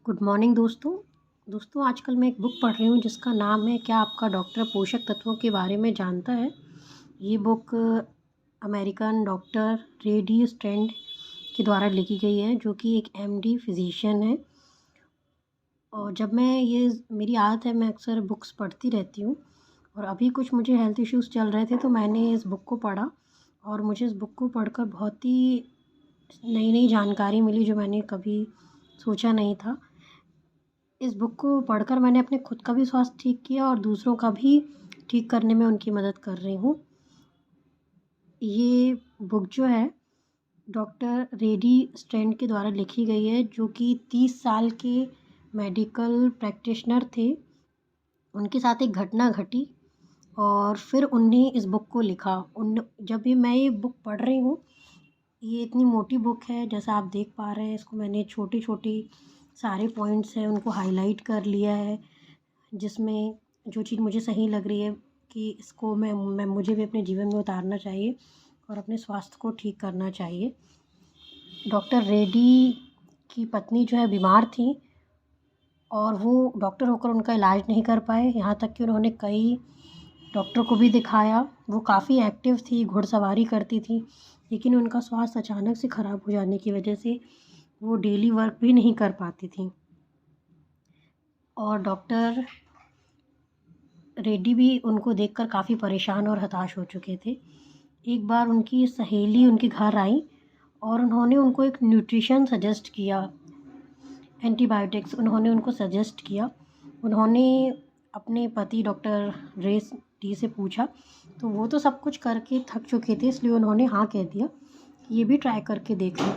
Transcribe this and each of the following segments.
Good morning दोस्तों आजकल मैं एक बुक पढ़ रही हूँ जिसका नाम है क्या आपका डॉक्टर पोषक तत्वों के बारे में जानता है। ये बुक अमेरिकन डॉक्टर रे डी स्ट्रैंड के द्वारा लिखी गई है जो कि एक एमडी फिजिशियन है। और जब मैं ये मेरी आदत है मैं अक्सर बुक्स पढ़ती रहती हूँ और अभी कुछ मुझे हेल्थ इश्यूज़ चल रहे थे तो मैंने इस बुक को पढ़ा और मुझे इस बुक को पढ़कर बहुत ही नई नई जानकारी मिली जो मैंने कभी सोचा नहीं था। इस बुक को पढ़कर मैंने अपने खुद का भी स्वास्थ्य ठीक किया और दूसरों का भी ठीक करने में उनकी मदद कर रही हूँ। ये बुक जो है डॉक्टर रेडी स्ट्रैंड के द्वारा लिखी गई है जो कि 30 साल के मेडिकल प्रैक्टिशनर थे। उनके साथ एक घटना घटी और फिर उन्हें इस बुक को लिखा। जब भी मैं ये बुक पढ़ रही हूँ, ये इतनी मोटी बुक है जैसा आप देख पा रहे हैं। इसको मैंने छोटी-छोटी सारे पॉइंट्स हैं उनको हाईलाइट कर लिया है, जिसमें जो चीज़ मुझे सही लग रही है कि इसको मैं मुझे भी अपने जीवन में उतारना चाहिए और अपने स्वास्थ्य को ठीक करना चाहिए। डॉक्टर रेड्डी की पत्नी जो है बीमार थी और वो डॉक्टर होकर उनका इलाज नहीं कर पाए। यहाँ तक कि उन्होंने कई डॉक्टर को भी दिखाया। वो काफ़ी एक्टिव थी, घुड़सवारी करती थी, लेकिन उनका स्वास्थ्य अचानक से ख़राब हो जाने की वजह से वो डेली वर्क भी नहीं कर पाती थी। और डॉक्टर रेड्डी भी उनको देखकर काफ़ी परेशान और हताश हो चुके थे। एक बार उनकी सहेली उनके घर आई और उन्होंने उनको एक न्यूट्रिशन सजेस्ट किया, एंटीबायोटिक्स उन्होंने उनको सजेस्ट किया। उन्होंने अपने पति डॉक्टर रेस डी से पूछा, तो वो तो सब कुछ करके थक चुके थे, इसलिए उन्होंने हाँ कह दिया कि ये भी ट्राई करके देख लो।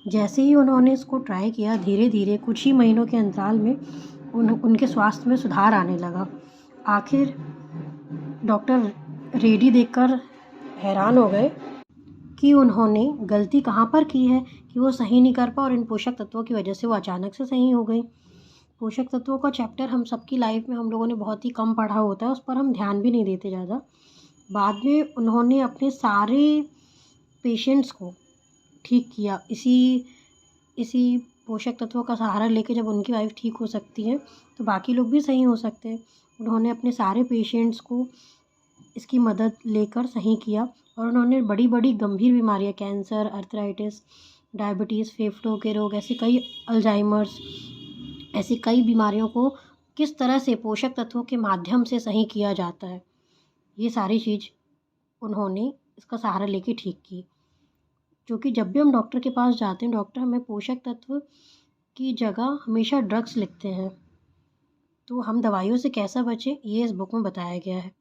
जैसे ही उन्होंने इसको ट्राई किया, धीरे-धीरे कुछ ही महीनों के अंतराल में उनके स्वास्थ्य में सुधार आने लगा। आखिर डॉक्टर रेड्डी देखकर हैरान हो गए कि उन्होंने गलती कहाँ पर की है कि वो सही नहीं कर पाए और इन पोषक तत्वों की वजह से वो अचानक से सही हो गई। पोषक तत्वों का चैप्टर हम सबकी लाइफ में हम लोगों ने बहुत ही कम पढ़ा होता है, उस पर हम ध्यान भी नहीं देते ज़्यादा। बाद में उन्होंने अपने सारे पेशेंट्स को ठीक किया। इसी पोषक तत्वों का सहारा लेके जब उनकी वाइफ ठीक हो सकती है तो बाकी लोग भी सही हो सकते हैं। उन्होंने अपने सारे पेशेंट्स को इसकी मदद लेकर सही किया और उन्होंने बड़ी-बड़ी गंभीर बीमारियाँ कैंसर, अर्थराइटिस, डायबिटीज़, फेफड़ों के रोग, ऐसी कई अल्जाइमर्स, ऐसी कई बीमारियों को किस तरह से पोषक तत्वों के माध्यम से सही किया जाता है, ये सारी चीज़ उन्होंने इसका सहारा लेके ठीक की। क्योंकि जब भी हम डॉक्टर के पास जाते हैं, डॉक्टर हमें पोषक तत्व की जगह हमेशा ड्रग्स लिखते हैं। तो हम दवाइयों से कैसा बचें, ये इस बुक में बताया गया है।